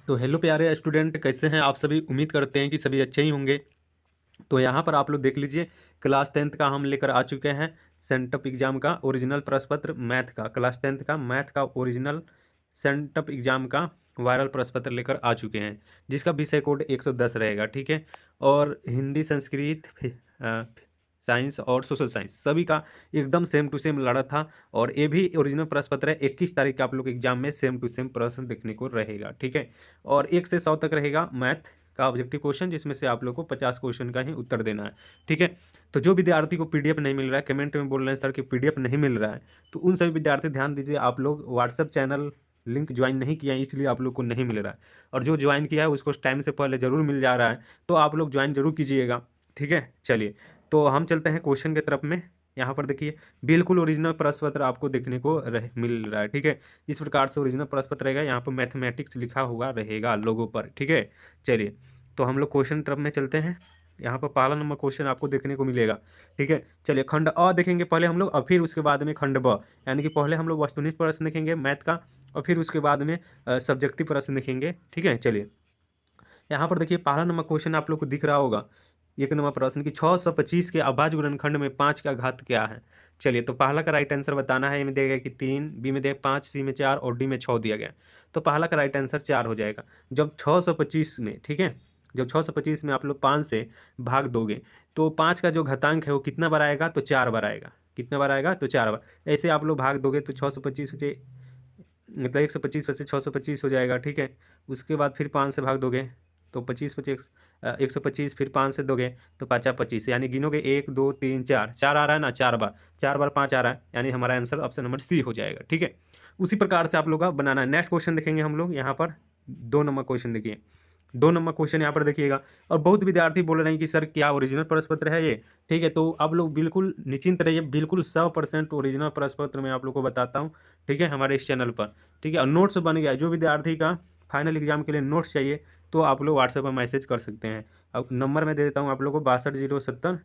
तो हेलो प्यारे स्टूडेंट, कैसे हैं आप सभी। उम्मीद करते हैं कि सभी अच्छे ही होंगे। तो यहाँ पर आप लोग देख लीजिए, क्लास 10th का हम लेकर आ चुके हैं सेंटअप एग्जाम का ओरिजिनल प्रश्न पत्र मैथ का। क्लास 10th का मैथ का ओरिजिनल सेंटअप एग्जाम का वायरल प्रश्न पत्र लेकर आ चुके हैं, जिसका विषय कोड 110 रहेगा। ठीक है। और हिंदी, संस्कृत, साइंस और सोशल साइंस सभी का एकदम सेम टू सेम लड़ा था। और ये भी ओरिजिनल प्रश्न पत्र है। 21 तारीख का आप लोग एग्जाम में सेम टू सेम प्रश्न देखने को रहेगा। ठीक है। और 1 से 100 तक रहेगा मैथ का ऑब्जेक्टिव क्वेश्चन, जिसमें से आप लोग को 50 क्वेश्चन का ही उत्तर देना है। ठीक है। तो जो विद्यार्थी को पीडीएफ नहीं मिल रहा है, कमेंट में बोल रहे हैं सर कि पीडीएफ नहीं मिल रहा है, तो उन सभी विद्यार्थी ध्यान दीजिए, आप लोग व्हाट्सएप चैनल लिंक ज्वाइन नहीं किया है, इसलिए आप लोग को नहीं मिल रहा है। और जो ज्वाइन किया है उसको टाइम से पहले जरूर मिल जा रहा है, तो आप लोग ज्वाइन जरूर कीजिएगा। ठीक है। चलिए, तो हम चलते हैं क्वेश्चन की तरफ में। यहाँ पर देखिए, बिल्कुल ओरिजिनल प्रश्न पत्र आपको देखने को मिल रहा है। ठीक है। इस प्रकार से ओरिजिनल प्रश्न पत्र रहेगा। यहाँ पर मैथमेटिक्स लिखा हुआ रहेगा लोगों पर। ठीक है। चलिए, तो हम लोग क्वेश्चन तरफ में चलते हैं। यहाँ पर पहला नंबर क्वेश्चन आपको देखने को मिलेगा। ठीक है। चलिए, खंड अ देखेंगे पहले हम लोग, और फिर उसके बाद में खंड ब, यानी कि पहले हम लोग वस्तुनिष्ठ प्रश्न देखेंगे मैथ का, और फिर उसके बाद में सब्जेक्टिव प्रश्न देखेंगे। ठीक है। चलिए, यहाँ पर देखिए, पहला नंबर क्वेश्चन आप लोग को दिख रहा होगा। 1 नंबर प्रश्न की 625 के अभाज्य गुणनखंड में 5 का घात क्या है। चलिए, तो पहला का राइट आंसर बताना है। ए में दिया गया कि 3, बी में दिया 5, सी में 4 और डी में 6 दिया गया। तो पहला का राइट आंसर 4 हो जाएगा। जब 625 में, ठीक है, जब 625 में आप लोग 5 से भाग दोगे, तो 5 का जो घातांक है वो कितना बार आएगा, तो 4 बार आएगा। कितना बार आएगा, तो 4 बार। ऐसे आप लोग भाग दोगे तो 625 से, मतलब 125 में से 625 हो जाएगा। ठीक है। उसके बाद फिर 5 से भाग दोगे तो 25 25, 125, फिर 5 से दोगे तो 5 25, यानी गिनोगे 1 2 3 4, 4 आ रहा है ना, 4 बार, 4 बार 5 आ रहा है, यानी हमारा आंसर ऑप्शन नंबर सी हो जाएगा। ठीक है। उसी प्रकार से आप लोग का बनाना है। नेक्स्ट क्वेश्चन देखेंगे हम लोग। यहाँ पर 2 नंबर क्वेश्चन देखिए। 2 नंबर क्वेश्चन यहाँ पर देखिएगा। और बहुत विद्यार्थी बोल रहे हैं कि सर क्या ओरिजिनल प्रश्न पत्र है ये। ठीक है। तो आप लोग बिल्कुल निश्चिंत रहिए, बिल्कुल 100% ओरिजिनल प्रश्न पत्र मैं आप लोग को बताता हूँ। ठीक है, हमारे इस चैनल पर। ठीक है। और नोट्स बन गया, जो विद्यार्थी का फाइनल एग्जाम के लिए नोट्स चाहिए तो आप लोग व्हाट्सएप पर मैसेज कर सकते हैं। अब नंबर मैं दे देता हूँ आप लोग को, 62 070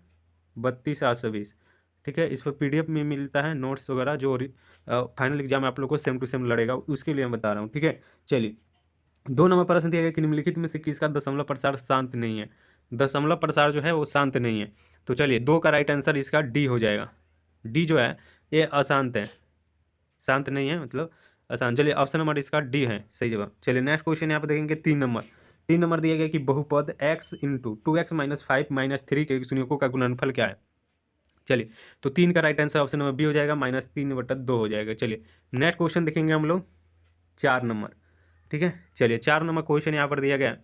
32 820। ठीक है। इस पर पीडीएफ में मिलता है नोट्स वगैरह, जो फाइनल एग्जाम आप लोग को सेम टू सेम लड़ेगा, उसके लिए मैं बता रहा हूँ। ठीक है। चलिए, 2 नंबर प्रश्न दिया गया कि निम्नलिखित में से किसका दशमलव प्रसार शांत नहीं है। दशमलव प्रसार जो है वो शांत नहीं है। तो चलिए, 2 का राइट आंसर इसका डी हो जाएगा। डी जो है ये अशांत है, शांत नहीं है, मतलब अशांत। चलिए, ऑप्शन नंबर इसका डी है सही जवाब। चलिए, नेक्स्ट क्वेश्चन यहाँ पर देखेंगे। 3 नंबर, 3 नंबर दिया गया कि बहुपद x इंटू 2x-5 - 3 के संयोगों का गुणनफल क्या है। चलिए, तो 3 का right answer option number B हो जाएगा, -3/2 हो जाएगा। चलिए, नेक्स्ट क्वेश्चन देखेंगे हम लोग। 4 नंबर। ठीक है। चलिए, 4 नंबर क्वेश्चन यहाँ पर दिया गया।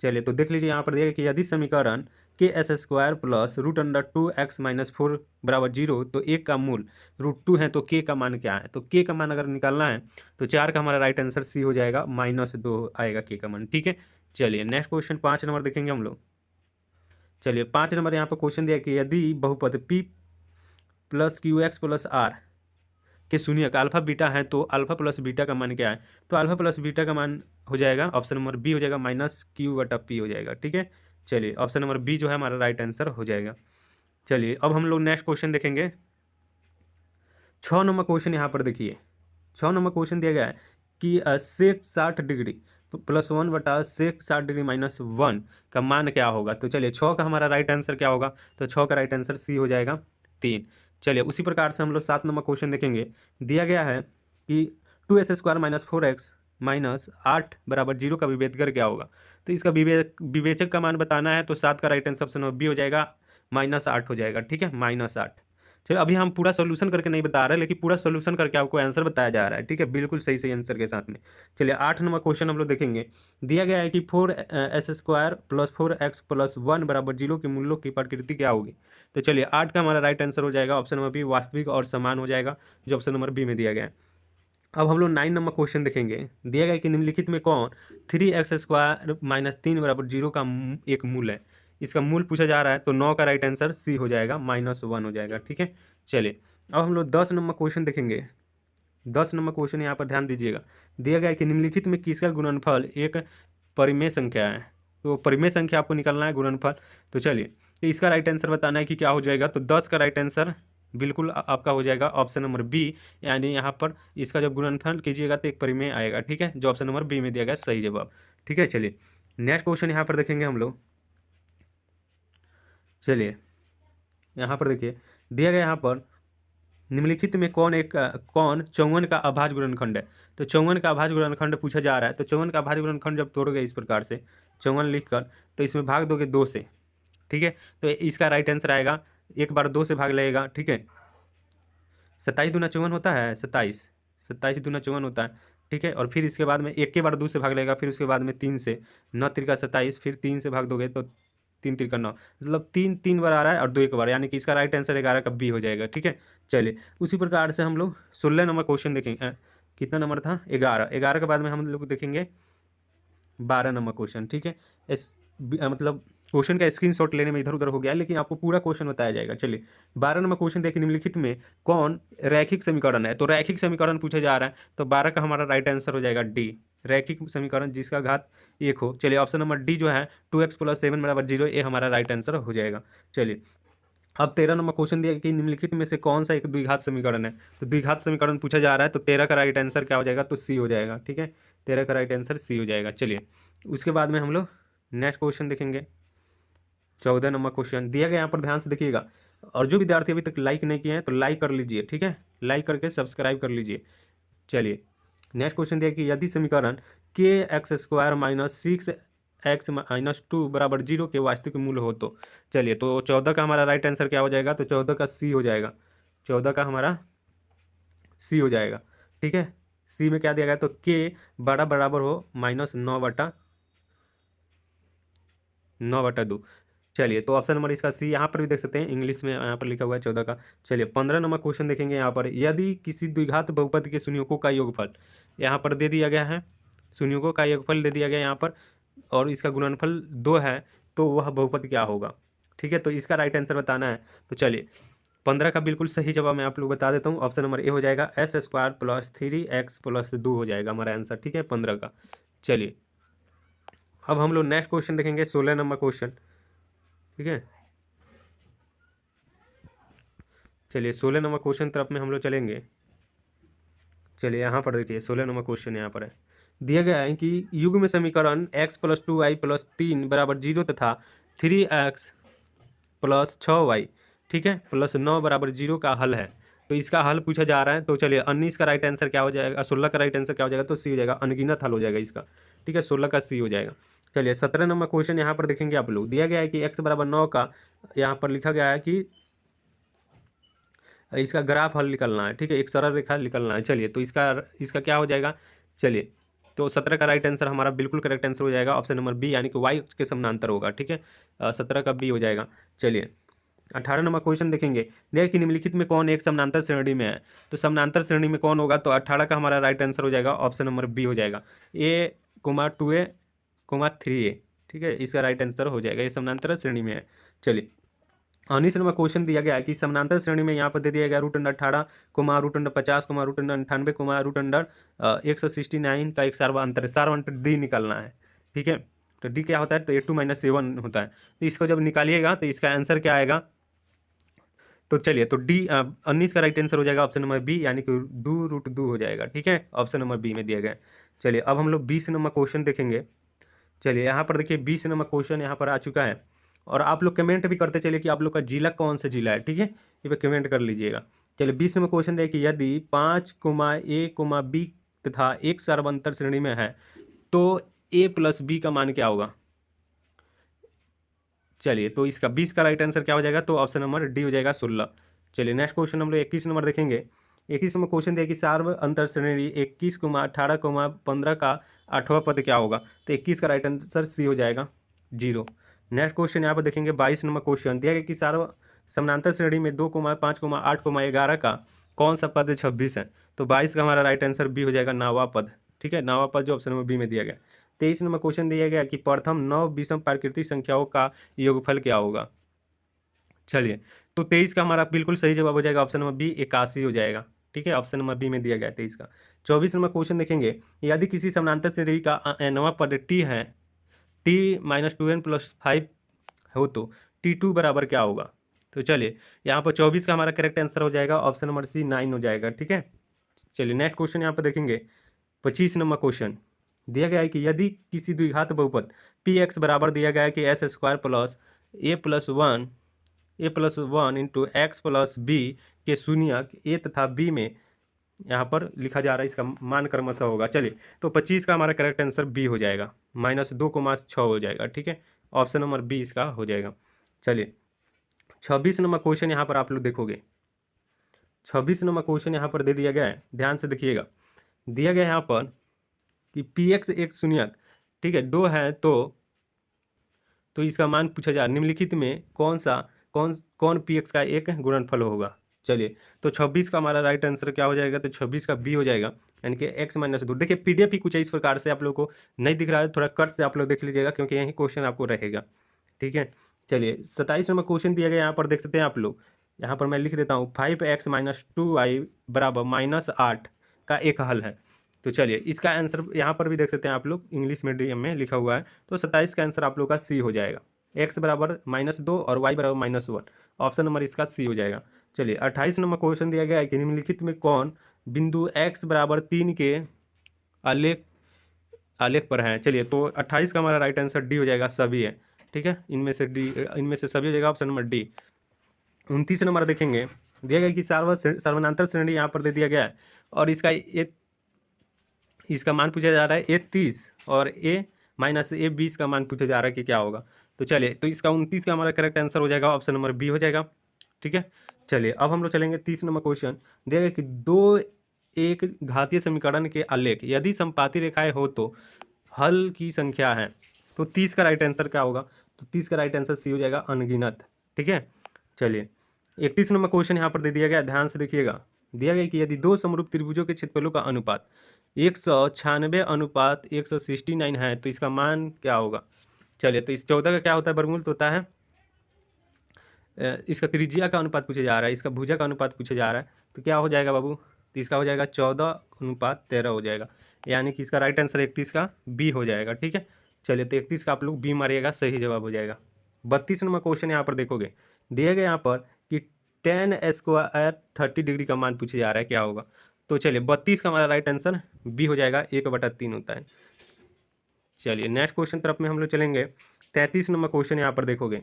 चलिए, तो देख लीजिए, यहाँ पर दिया गया कि यदि समीकरण k² प्लस √2x-4 बराबर 0, तो एक का मूल √2 है, तो k का मान क्या है। तो k का मान अगर निकालना है तो 4 का हमारा राइट आंसर सी हो जाएगा, -2 आएगा k का मान। ठीक है। चलिए, नेक्स्ट क्वेश्चन 5 नंबर देखेंगे हम लोग। चलिए, 5 नंबर यहाँ पर क्वेश्चन दिया कि यदि बहुपद p plus QX plus R के शून्यक अल्फा बीटा है, तो अल्फा प्लस बीटा का मान क्या है। तो अल्फा प्लस बीटा का मान हो जाएगा, ऑप्शन नंबर बी हो जाएगा, -Q/P हो जाएगा। ठीक है। चलिए, ऑप्शन नंबर बी जो है हमारा राइट आंसर हो जाएगा। चलिए, अब हम लोग नेक्स्ट क्वेश्चन देखेंगे। 6 नंबर क्वेश्चन यहाँ पर देखिए। 6 नंबर क्वेश्चन दिया गया है कि सेक 60 डिग्री प्लस 1/सेक 60 डिग्री -1 का मान क्या होगा। तो चलिए, 6 का हमारा राइट आंसर क्या होगा। तो 6 का राइट आंसर सी हो जाएगा, 3। चलिए, उसी प्रकार से हम लोग 7 नंबर क्वेश्चन देखेंगे। दिया गया है कि 2s² - 4x - 8 बराबर 0 का विभेदकर क्या होगा। तो इसका विवेचक का मान बताना है। तो 7 का right answer option number B हो जाएगा, -8 हो जाएगा। ठीक है, -8। चलो, अभी हम पूरा सोल्यूशन करके नहीं बता रहे, लेकिन पूरा सोल्यूशन करके आपको आंसर बताया जा रहा है। ठीक है, बिल्कुल सही सही आंसर के साथ में। चलिए, 8 नंबर क्वेश्चन हम लोग देखेंगे। दिया गया है कि 4s² प्लस 4x प्लस 1 बराबर 0 के मूल्यों की प्रकृति क्या होगी। तो चलिए, 8 का हमारा राइट आंसर हो जाएगा, ऑप्शन नंबर बी, वास्तविक और समान हो जाएगा, जो ऑप्शन नंबर बी में दिया गया है। अब हम लोग 9 नंबर क्वेश्चन देखेंगे। दिया गया है कि निम्नलिखित में कौन 3x² - 3 बराबर 0 का एक मूल है। इसका मूल पूछा जा रहा है, तो 9 का राइट आंसर सी हो जाएगा, -1 हो जाएगा। ठीक है। चलिए, अब हम लोग 10 नंबर क्वेश्चन देखेंगे। 10 नंबर क्वेश्चन यहाँ पर ध्यान दीजिएगा। दिया गया है कि निम्नलिखित में किसका गुणनफल एक परिमेय संख्या है। तो परिमेय संख्या आपको निकालना है गुणनफल। तो चलिए, तो इसका राइट आंसर बताना है कि क्या हो जाएगा। तो 10 का राइट आंसर बिल्कुल आपका हो जाएगा, ऑप्शन नंबर बी, यानी यहाँ पर इसका जब गुणनफल कीजिएगा तो एक परिमेय आएगा। ठीक है, जो ऑप्शन नंबर बी में दिया गया सही जवाब। ठीक है। चलिए नेक्स्ट क्वेश्चन यहाँ पर देखेंगे हम लोग। चलिए यहाँ पर देखिए दिया गया यहाँ पर निम्नलिखित में कौन 54 का अभाज्य गुणनखंड है। तो 54 का अभाज्य गुणनखंड पूछा जा रहा है। तो 54 का अभाज्य गुणनखंड जब तोड़ोगे इस प्रकार से 54 लिखकर, तो इसमें भाग दोगे 2 से, ठीक है। तो इसका राइट आंसर आएगा, एक बार 2 से भाग लगेगा, ठीक है। 27 दूना 54 होता है, 27 दूना 54 होता है, ठीक है। और फिर इसके बाद में एक के बार 2 से भाग लगेगा, फिर उसके बाद में 3 से, 9 त्रिका 27, फिर 3 से भाग दोगे तो 3 त्रिका 9, मतलब 3 बार आ रहा है और 2 एक बार, यानी कि इसका राइट आंसर 11 का बी हो जाएगा, ठीक है। चलिए उसी प्रकार से हम लोग 16 नंबर क्वेश्चन देखेंगे। कितना नंबर था? 11 के बाद में हम लोग देखेंगे 12 नंबर क्वेश्चन, ठीक है। मतलब क्वेश्चन का स्क्रीनशॉट लेने में इधर उधर हो गया, लेकिन आपको पूरा क्वेश्चन बताया जाएगा। चलिए 12 नंबर क्वेश्चन देखिए, निम्नलिखित में कौन रैखिक समीकरण है। तो रैखिक समीकरण पूछा जा रहा है, तो 12 का हमारा राइट आंसर हो जाएगा डी, रैखिक समीकरण जिसका घात 1 हो। चलिए ऑप्शन नंबर डी जो है 2x + 7 = 0, ये हमारा राइट आंसर हो जाएगा। चलिए अब 13 नंबर क्वेश्चन दिया कि निम्नलिखित में से कौन सा एक द्विघात समीकरण है। तो द्विघात समीकरण पूछा जा रहा है, तो 13 का राइट आंसर क्या हो जाएगा? तो सी हो जाएगा, ठीक है। 13 का राइट आंसर सी हो जाएगा। चलिए उसके बाद में हम लोग नेक्स्ट क्वेश्चन देखेंगे। 14 नंबर क्वेश्चन दिया गया, यहाँ पर ध्यान से देखिएगा। और जो विद्यार्थी अभी तक लाइक नहीं किए हैं तो लाइक कर लीजिए, ठीक है, लाइक करके सब्सक्राइब कर लीजिए। चलिए नेक्स्ट क्वेश्चन दिया कि यदि समीकरण kx² - 6x - 2 = 0 के वास्तविक मूल हो तो। चलिए तो 14 का हमारा राइट आंसर क्या हो जाएगा? तो 14 का सी हो जाएगा, 14 का हमारा सी हो जाएगा, ठीक है। सी में क्या दिया गया? तो k बराबर हो -9/2। चलिए तो ऑप्शन नंबर इसका सी, यहाँ पर भी देख सकते हैं इंग्लिश में यहाँ पर लिखा हुआ है 14 का। चलिए 15 नंबर क्वेश्चन देखेंगे। यहाँ पर यदि किसी द्विघात बहुपद के शून्यों का योगफल यहाँ पर दे दिया गया है, शून्यों का योगफल दे दिया गया यहाँ पर, और इसका गुणनफल 2 है, तो वह बहुपद क्या होगा, ठीक है। तो इसका राइट आंसर बताना है। तो चलिए 15 का बिल्कुल सही जवाब मैं आप लोग बता देता हूँ। ऑप्शन नंबर ए हो जाएगा, s² + 3x + 2 हो जाएगा हमारा आंसर, ठीक है, 15 का। चलिए अब हम लोग नेक्स्ट क्वेश्चन देखेंगे, 16 नंबर क्वेश्चन, ठीक है। चलिए 16 नंबर क्वेश्चन तरफ में हम लोग चलेंगे। चलिए यहाँ पर देखिए 16 नंबर क्वेश्चन यहाँ पर है, दिया गया है कि युग्म समीकरण x + 2y + 3 = 0 तथा 3x + 6y, ठीक है, +9 = 0 का हल है। तो इसका हल पूछा जा रहा है। तो चलिए 19 का राइट आंसर क्या हो जाएगा? 16 का राइट आंसर क्या हो जाएगा? तो सी हो जाएगा, अनगिनत हल हो जाएगा इसका, ठीक है, 16 का सी हो जाएगा। चलिए 17 नंबर क्वेश्चन यहाँ पर देखेंगे आप लोग। दिया गया है कि x = 9 का यहाँ पर लिखा गया है कि इसका ग्राफ हल निकलना है, ठीक है, एक सरल रेखा निकलना है। चलिए तो इसका क्या हो जाएगा? चलिए तो 17 का राइट आंसर हमारा बिल्कुल करेक्ट आंसर हो जाएगा ऑप्शन नंबर बी, यानी कि y के समानांतर होगा, ठीक है। 17 का बी हो जाएगा। चलिए 18 नंबर क्वेश्चन देखेंगे। देखिए कि निम्नलिखित में कौन एक समानांतर श्रेणी में है। तो समानांतर श्रेणी में कौन होगा? तो 18 का हमारा राइट आंसर हो जाएगा ऑप्शन नंबर बी हो जाएगा, a, 2a, 3a, ठीक है, इसका राइट आंसर हो जाएगा, ये समानांतर श्रेणी में है। चलिए 19 नंबर क्वेश्चन दिया गया है कि समानांतर श्रेणी में यहाँ पर दे दिया गया √18, √50, √98, √169 का एक सार्वअंतर डी निकालना है, ठीक है। तो डी क्या होता है? तो 8 - 7 होता है। तो इसको जब निकालिएगा तो इसका आंसर क्या आएगा? तो चलिए तो डी 19 का राइट आंसर हो जाएगा ऑप्शन नंबर बी, यानी कि 2√2 हो जाएगा, ठीक है, ऑप्शन नंबर बी में दिया गया है। चलिए अब हम लोग 20 नंबर क्वेश्चन देखेंगे। चलिए यहाँ पर देखिए 20 नंबर क्वेश्चन यहाँ पर आ चुका है, और आप लोग कमेंट भी करते चलिए कि आप लोग का जिला कौन सा जिला है, ठीक है, ये पे कमेंट कर लीजिएगा। चलिए 20 नंबर क्वेश्चन देखिए, यदि 5, a, b तथा एक सार्वंतर श्रेणी में है तो a + b का मान क्या होगा? चलिए तो इसका 20 का राइट आंसर क्या हो जाएगा? तो ऑप्शन नंबर डी हो जाएगा, 16। चलिए नेक्स्ट क्वेश्चन हम लोग 21 नंबर देखेंगे। 21 नंबर क्वेश्चन देखिए, सार्वअंतर श्रेणी 21, 18, 15 का 8वां पद क्या होगा? तो 21 का राइट आंसर सी हो जाएगा, 0। नेक्स्ट क्वेश्चन यहाँ पर देखेंगे 22 नंबर क्वेश्चन दिया गया कि समानांतर श्रेणी में 2, 5, 8, 11 का कौन सा पद 26 है? तो 22 का हमारा राइट आंसर बी हो जाएगा, 9वां पद, ठीक है, 9वां पद जो ऑप्शन नंबर बी में दिया गया। 23 नंबर क्वेश्चन दिया गया कि प्रथम 9 विषम प्राकृतिक संख्याओं का योगफल क्या होगा? चलिए तो 23 का हमारा बिल्कुल सही जवाब हो जाएगा ऑप्शन नंबर बी, 81 हो जाएगा, ठीक है, ऑप्शन नंबर बी में दिया गया 23 का। 24 नंबर क्वेश्चन देखेंगे, यदि किसी समानांतर श्रेणी का nवां पद टी है, t - 2n + 5 हो तो t2 बराबर क्या होगा? तो चलिए यहाँ पर 24 का हमारा करेक्ट आंसर हो जाएगा ऑप्शन नंबर सी, 9 हो जाएगा, ठीक है। चलिए नेक्स्ट क्वेश्चन यहाँ पर देखेंगे 25 नंबर क्वेश्चन। दिया गया है कि यदि किसी द्विघात बहुपद पी एक्स बराबर दिया गया है कि S square plus A plus one into X plus B के शून्यक ए तथा बी में यहाँ पर लिखा जा रहा है, इसका मान क्रमशः होगा। चलिए, तो 25 का हमारा करेक्ट आंसर बी हो जाएगा, -2, 6 हो जाएगा। ठीक है, ऑप्शन नंबर बी इसका हो जाएगा। चलिए, 26 नंबर क्वेश्चन यहाँ पर आप लोग देखोगे, 26 नंबर क्वेश्चन यहाँ पर दे दिया गया है, ध्यान से देखिएगा। दिया गया है यहाँ पर कि पी एक्स एक शून्यक, ठीक है, 2 है, तो इसका मान पूछा जा रहा है, निम्नलिखित में कौन पी एक्स का एक गुणनफल होगा। चलिए, तो 26 का हमारा राइट आंसर क्या हो जाएगा, तो 26 का बी हो जाएगा, यानी कि x-2। देखिए, पीडीएफ ही कुछ इस प्रकार से आप लोग को नहीं दिख रहा है, थोड़ा कट से आप लोग देख लीजिएगा, क्योंकि यही क्वेश्चन आपको रहेगा। ठीक है, चलिए 27 नंबर क्वेश्चन दिया गया, यहाँ पर देख सकते हैं आप लोग, यहाँ पर मैं लिख देता हूँ, 5x-2y बराबर -8 का एक हल है। तो चलिए, इसका आंसर यहाँ पर भी देख सकते हैं आप लोग, इंग्लिश मीडियम में लिखा हुआ है, तो 27 का आंसर आप लोग का सी हो जाएगा, x बराबर -2 और y बराबर -1, ऑप्शन नंबर इसका सी हो जाएगा। चलिए, 28 नंबर क्वेश्चन दिया गया है कि निम्नलिखित में कौन बिंदु x बराबर 3 के आलेख आलेख पर है। चलिए, तो 28 का हमारा राइट आंसर डी हो जाएगा, सभी है। ठीक है, इनमें से सभी हो जाएगा, ऑप्शन नंबर डी। 29 नंबर देखेंगे, दिया गया कि सर्वनांतर श्रेणी यहाँ पर दे दिया गया है, और इसका मान पूछा जा रहा है A30 और A-A20 का मान पूछा जा रहा है कि क्या होगा। तो चलिए, तो इसका 29 का हमारा करेक्ट आंसर हो जाएगा, ऑप्शन नंबर बी हो जाएगा। ठीक है, चलिए अब हम लोग चलेंगे 30 नंबर क्वेश्चन। दिया गया कि दो एक घातीय समीकरण के आलेख यदि समपाती रेखाएं हो तो हल की संख्या है। तो 30 का राइट आंसर क्या होगा, तो 30 का राइट आंसर सी हो जाएगा, अनगिनत। ठीक है, चलिए 31 नंबर क्वेश्चन यहाँ पर दे दिया गया, ध्यान से देखिएगा। दिया गया कि यदि दो समरूप त्रिभुजों के क्षेत्रफलों का अनुपात 196 अनुपात 169 है तो इसका मान क्या होगा। चलिए, तो इस 14 का क्या होता है, वर्गमूल तो होता है, इसका त्रिज्या का अनुपात पूछा जा रहा है, इसका भुजा का अनुपात पूछा जा रहा है, तो क्या हो जाएगा बाबू, तो इसका हो जाएगा 14:13 हो जाएगा, यानी कि इसका राइट आंसर 31 का बी हो जाएगा। ठीक है, चलिए, तो 31 का आप लोग बी मारिएगा, सही जवाब हो जाएगा। 32 नंबर क्वेश्चन यहाँ पर देखोगे, दिए गए यहाँ पर कि tan स्क्वायर 30 डिग्री का मान पूछा जा रहा है, क्या होगा। तो चलिए, 32 का हमारा राइट आंसर बी हो जाएगा, 1/3 होता है। चलिए, नेक्स्ट क्वेश्चन तरफ में हम लोग चलेंगे। 33 नंबर क्वेश्चन यहाँ पर देखोगे,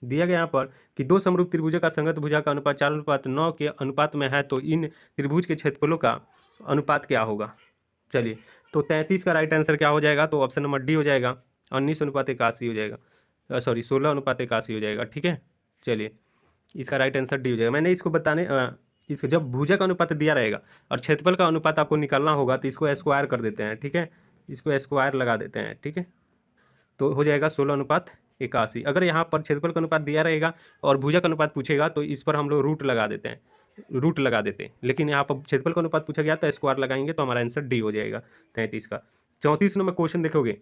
दिया गया यहाँ पर कि दो समरूप त्रिभुजों का संगत भुजा का अनुपात 4:9 के अनुपात में है, तो इन त्रिभुज के क्षेत्रफलों का अनुपात क्या होगा। चलिए, तो 33 का राइट आंसर क्या हो जाएगा, तो ऑप्शन नंबर डी हो जाएगा, 19:81 हो जाएगा, सॉरी 16:81 हो जाएगा। ठीक है, चलिए, इसका राइट आंसर डी हो जाएगा। मैंने इसको इसको जब भुजा का अनुपात दिया रहेगा और क्षेत्रफल का अनुपात आपको निकालना होगा, तो इसको स्क्वायर कर देते हैं। ठीक है, इसको स्क्वायर लगा देते हैं। ठीक है, तो हो जाएगा 16:81। अगर यहाँ पर क्षेत्रफल का अनुपात दिया रहेगा और भुजा का अनुपात पूछेगा, तो इस पर हम लोग रूट लगा देते हैं, लेकिन यहाँ पर क्षेत्रफल का अनुपात पूछा गया तो स्क्वायर लगाएंगे, तो हमारा आंसर डी हो जाएगा 33 का। 34 नंबर क्वेश्चन देखोगे,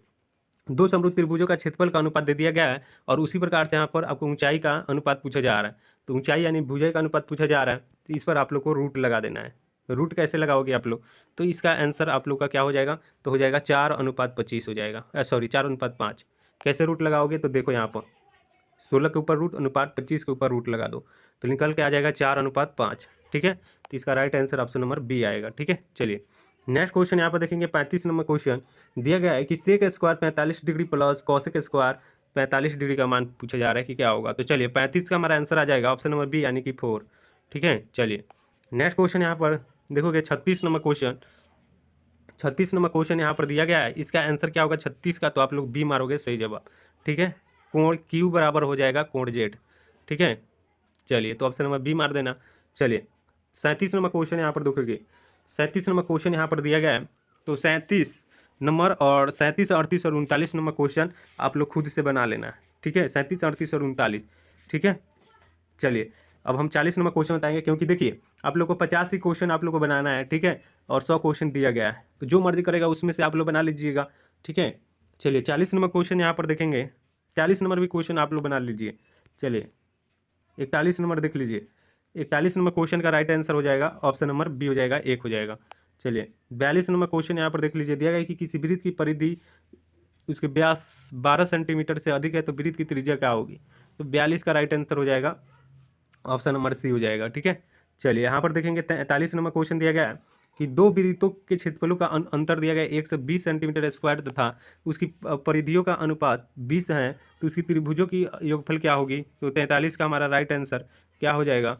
दो समरूप त्रिभुजों का क्षेत्रफल का अनुपात दे दिया गया है, और उसी प्रकार से यहाँ पर आपको ऊंचाई का अनुपात पूछा जा रहा है, तो ऊंचाई यानी भुजा का अनुपात पूछा जा रहा है, तो इस पर आप लोग को रूट लगा देना है। रूट कैसे लगाओगे आप लोग, तो इसका आंसर आप लोग का क्या हो जाएगा, तो हो जाएगा 4:25 हो जाएगा, सॉरी 4:5। कैसे रूट लगाओगे, तो देखो यहाँ पर 16 के ऊपर रूट अनुपात 25 के ऊपर रूट लगा दो, तो निकल के आ जाएगा 4:5। ठीक है, तो इसका right answer option number B आएगा। ठीक है, चलिए नेक्स्ट क्वेश्चन यहाँ पर देखेंगे। 35 नंबर क्वेश्चन दिया गया है कि sec square 45 degree plus cosec square 45 degree का मान पूछा जा रहा है कि क्या होगा। तो चलिए, 35 का हमारा आंसर आ जाएगा, ऑप्शन नंबर बी यानी कि 4। ठीक है, चलिए नेक्स्ट क्वेश्चन यहाँ पर देखोगे, 36 नंबर क्वेश्चन यहाँ पर दिया गया है, इसका आंसर क्या होगा 36 का, तो आप लोग बी मारोगे, सही जवाब। ठीक है, कोण क्यू बराबर हो जाएगा कोण जेड। ठीक है, चलिए, तो ऑप्शन नंबर बी मार देना। चलिए, 37 नंबर क्वेश्चन यहाँ पर देखोगे, 37 नंबर क्वेश्चन यहाँ पर दिया गया है, तो 37 नंबर और 37, 38 और 39 नंबर क्वेश्चन आप लोग खुद से बना लेना है। ठीक है, 37, 38 और 39। ठीक है, चलिए अब हम 40 नंबर क्वेश्चन बताएंगे, क्योंकि देखिए आप लोग को 50 ही क्वेश्चन आप लोग को बनाना है। ठीक है, और 100 क्वेश्चन दिया गया है, तो जो मर्जी करेगा उसमें से आप लोग बना लीजिएगा। ठीक है, चलिए 40 नंबर क्वेश्चन यहाँ पर देखेंगे, 40 नंबर भी क्वेश्चन आप लोग बना लीजिए। चलिए 41 नंबर देख लीजिए, 41 नंबर क्वेश्चन का राइट आंसर हो जाएगा, ऑप्शन नंबर बी हो जाएगा, 1 हो जाएगा। चलिए 42 नंबर क्वेश्चन यहाँ पर देख लीजिए, दिया गया है कि किसी वृत्त की परिधि उसके व्यास 12 सेंटीमीटर से अधिक है, तो वृत्त की त्रिज्या क्या होगी। तो 42 का राइट आंसर हो जाएगा, ऑप्शन नंबर सी हो जाएगा। ठीक है, चलिए यहाँ पर देखेंगे 43 नंबर क्वेश्चन दिया गया है कि दो वृत्तों के क्षेत्रफलों का अंतर दिया गया 120 सेंटीमीटर स्क्वायर तथा उसकी परिधियों का अनुपात 20 है, तो उसकी त्रिभुजों की योगफल क्या होगी? तो 43 का हमारा राइट आंसर क्या हो जाएगा?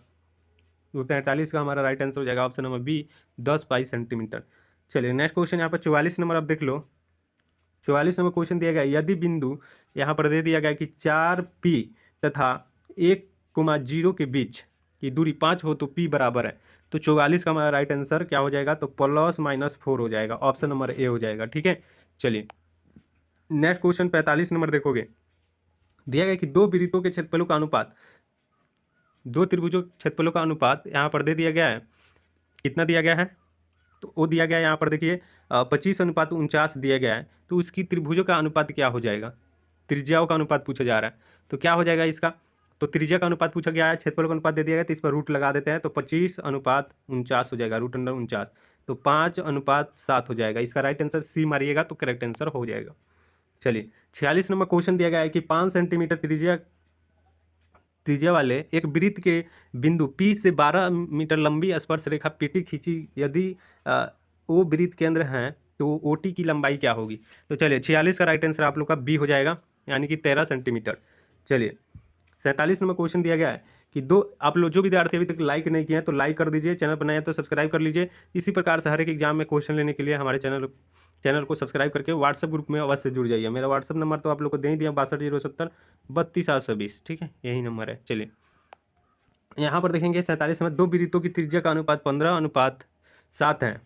तो 43 का हमारा राइट आंसर हो जाएगा option number B, 10 pi centimetre. चलिए नेक्स्ट क्वेश्चन यहाँ पर 44 नंबर, आप देख लो। 44 नंबर क्वेश्चन दिया गया है, यदि बिंदु यहाँ पर दे दिया गया कि 4P तथा 1,0 के बीच की दूरी 5 हो तो P बराबर है, तो 44 का हमारा राइट आंसर क्या हो जाएगा? तो +-4 हो जाएगा, ऑप्शन नंबर ए हो जाएगा। ठीक है, चलिए नेक्स्ट क्वेश्चन 45 नंबर देखोगे, दिया गया कि दो वृत्तों के क्षेत्रफलों का अनुपात, दो त्रिभुजों के क्षेत्रफलों का अनुपात यहाँ पर दे दिया गया है, कितना दिया गया है? तो वो दिया गया है यहाँ पर देखिए 25:49 दिया गया है, तो उसकी त्रिभुजों का अनुपात क्या हो जाएगा? त्रिज्याओं का अनुपात पूछा जा रहा है, तो क्या हो जाएगा इसका? तो त्रिज्या का अनुपात पूछा गया है, क्षेत्रफल का अनुपात दे दिया गया, तो इस पर रूट लगा देते हैं, तो 25:49 हो जाएगा, √49, तो 5:7 हो जाएगा। इसका राइट आंसर सी मारिएगा तो करेक्ट आंसर हो जाएगा। चलिए 46 नंबर क्वेश्चन दिया गया है कि 5 सेंटीमीटर त्रिज्या वाले एक वृत्त के बिंदु P से 12 मीटर लंबी स्पर्श रेखा PT खींची, यदि वो वृत्त केंद्र है तो OT की लंबाई क्या होगी? तो चलिए 46 का राइट आंसर आप लोग का बी हो जाएगा, यानी कि 13 सेंटीमीटर। चलिए 47 नंबर क्वेश्चन दिया गया है कि दो, आप लोग जो विद्यार्थी अभी तक लाइक नहीं किए हैं तो लाइक कर दीजिए, चैनल पर नए हैं तो सब्सक्राइब कर लीजिए। इसी प्रकार से हर एक एग्जाम में क्वेश्चन लेने के लिए हमारे चैनल को सब्सक्राइब करके व्हाट्सएप ग्रुप में अवश्य जुड़ जाइए। मेरा व्हाट्सएप नंबर तो आप लोग को दे ही दिया, 6207032820, ठीक है, यही नंबर है। चलिए यहाँ पर देखेंगे 47 में, दो वृत्तों की त्रिज्या का अनुपात 15:7 है,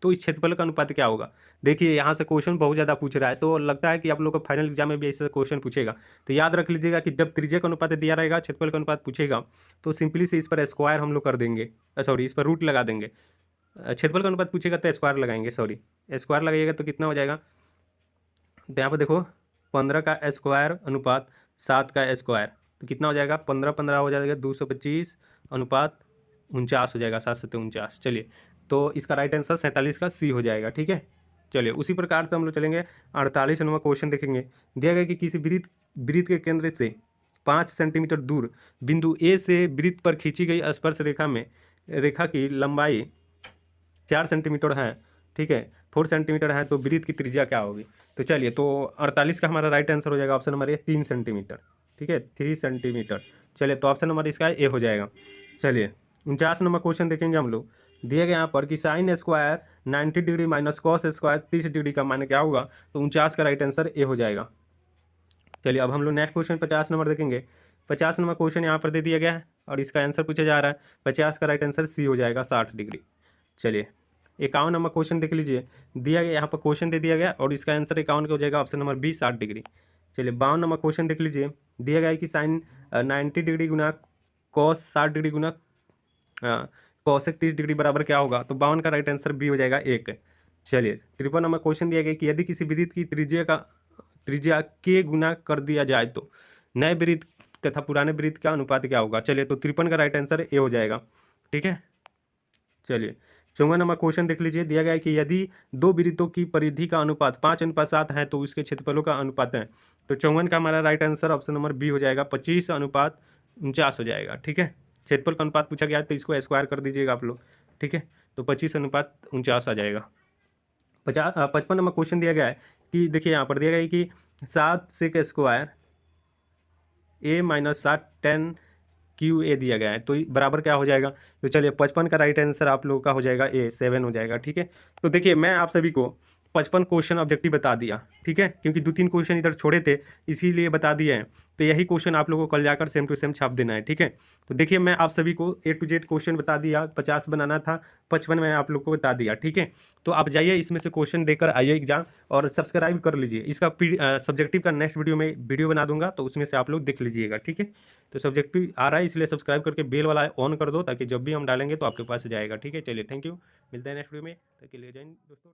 तो इस क्षेत्रफल का अनुपात क्या होगा? देखिए यहाँ से क्वेश्चन बहुत ज़्यादा पूछ रहा है, तो लगता है कि आप लोग को फाइनल एग्जाम में भी ऐसे क्वेश्चन पूछेगा। तो याद रख लीजिएगा कि जब त्रिज्या का अनुपात दिया रहेगा, क्षेत्रफल का अनुपात पूछेगा, तो सिंपली से इस पर स्क्वायर हम लोग कर देंगे, सॉरी इस पर रूट लगा देंगे। क्षेत्रफल का अनुपात पूछेगा तो स्क्वायर लगाएंगे, सॉरी स्क्वायर लगाइएगा तो कितना हो जाएगा? तो यहाँ पर देखो 15 का स्क्वायर अनुपात 7 का स्क्वायर, तो कितना हो जाएगा? 15 हो जाएगा 225 अनुपात 49 हो जाएगा, 7×7=49। चलिए तो इसका राइट आंसर 47 का सी हो जाएगा। ठीक है, चलिए उसी प्रकार से हम लोग चलेंगे 48 नंबर क्वेश्चन देखेंगे। दिया गया कि किसी वृत्त के केंद्र से 5 सेंटीमीटर दूर बिंदु ए से वृत्त पर खींची गई स्पर्श रेखा की लंबाई 4 सेंटीमीटर है, ठीक है, 4 सेंटीमीटर है, तो वृत्त की त्रिज्या क्या होगी? तो चलिए तो 48 का हमारा राइट आंसर हो जाएगा ऑप्शन नंबर ए, 3 सेंटीमीटर। ठीक है, 3 सेंटीमीटर। चलिए तो ऑप्शन नंबर इसका ए हो जाएगा। चलिए 49 नंबर क्वेश्चन देखेंगे हम लोग। दिए गए यहाँ पर कि sine square 90 degree minus cos square 30 degree का मान क्या होगा? तो 49 का राइट आंसर ए हो जाएगा। चलिए अब हम लोग नेक्स्ट क्वेश्चन 50 नंबर देखेंगे। 50 नंबर क्वेश्चन यहाँ पर दे दिया गया है और इसका आंसर पूछा जा रहा है, 50 का राइट आंसर सी हो जाएगा, 60 डिग्री। चलिए 51 नंबर क्वेश्चन देख लीजिए। दिया गया यहाँ पर क्वेश्चन दे दिया गया और इसका आंसर 51 का हो जाएगा, ऑप्शन नंबर बी, 60 डिग्री। चलिए 52 नंबर क्वेश्चन देख लीजिए। दिया गया है कि साइन 90 डिग्री गुना कॉस 60 डिग्री गुना कॉसेक 30 डिग्री बराबर क्या होगा? तो 52 का राइट आंसर बी हो जाएगा, 1। चलिए 53 नंबर क्वेश्चन दिया गया कि यदि किसी वृत्त की त्रिज्या के गुना कर दिया जाए तो नए वृत्त तथा पुराने वृत्त का अनुपात क्या होगा? चलिए तो 53 का राइट आंसर ए हो जाएगा। ठीक है, चलिए 54 नंबर क्वेश्चन देख लीजिए। दिया गया है कि यदि दो वृत्तों की परिधि का अनुपात 5:7 है तो उसके क्षेत्रफलों का अनुपात है, तो 54 का हमारा right answer option number B हो जाएगा, 25:49 हो जाएगा। ठीक है, क्षेत्रफल का अनुपात पूछा गया है तो इसको स्क्वायर कर दीजिएगा आप लोग। ठीक है, तो 25:49 आ जाएगा। 55 नंबर क्वेश्चन दिया गया है कि देखिए यहाँ पर दिया गया है कि 7 sec square A minus 7 10 Q A दिया गया है, तो बराबर क्या हो जाएगा? तो चलिए 55 का राइट आंसर आप लोगों का हो जाएगा ए, 7 हो जाएगा। ठीक है, तो देखिए मैं आप सभी को 55 क्वेश्चन ऑब्जेक्टिव बता दिया, ठीक है, क्योंकि 2-3 क्वेश्चन इधर छोड़े थे इसीलिए बता दिए हैं। तो यही क्वेश्चन आप लोगों को कल जाकर सेम टू सेम छाप देना है। ठीक है, तो देखिए मैं आप सभी को A to Z क्वेश्चन बता दिया, 50 बनाना था, 55 में आप लोग को बता दिया। ठीक है, तो आप जाइए इसमें से क्वेश्चन देकर आइए एग्जाम और सब्सक्राइब कर लीजिए। इसका सब्जेक्टिव का नेक्स्ट वीडियो में वीडियो बना दूंगा, तो उसमें से आप लोग देख लीजिएगा। ठीक है, तो सब्जेक्टिव आ रहा है इसलिए सब्सक्राइब करके बेल वाला ऑन कर दो ताकि जब भी हम डालेंगे तो आपके पास जाएगा। ठीक है, चलिए थैंक यू, मिलते हैं नेक्स्ट वीडियो में, तब के लिए जय हिंद दोस्तों।